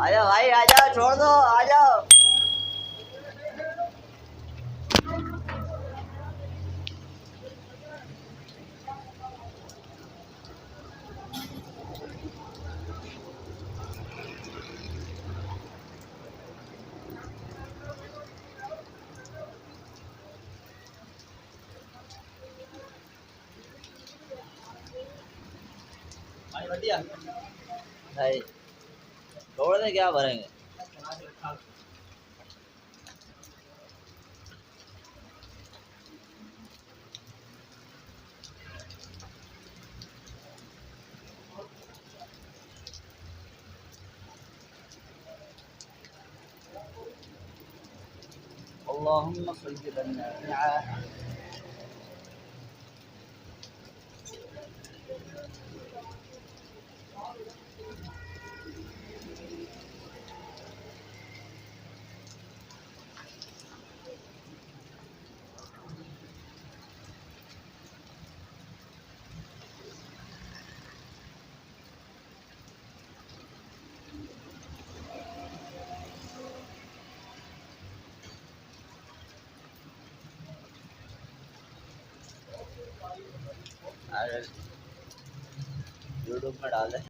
आ जाओ भाई आ जाओ, छोड़ दो, आ जाओ। भाई छोड़ दे, क्या भरेंगे। اللهم صيبا نافعا। यूट्यूब में डाल दे।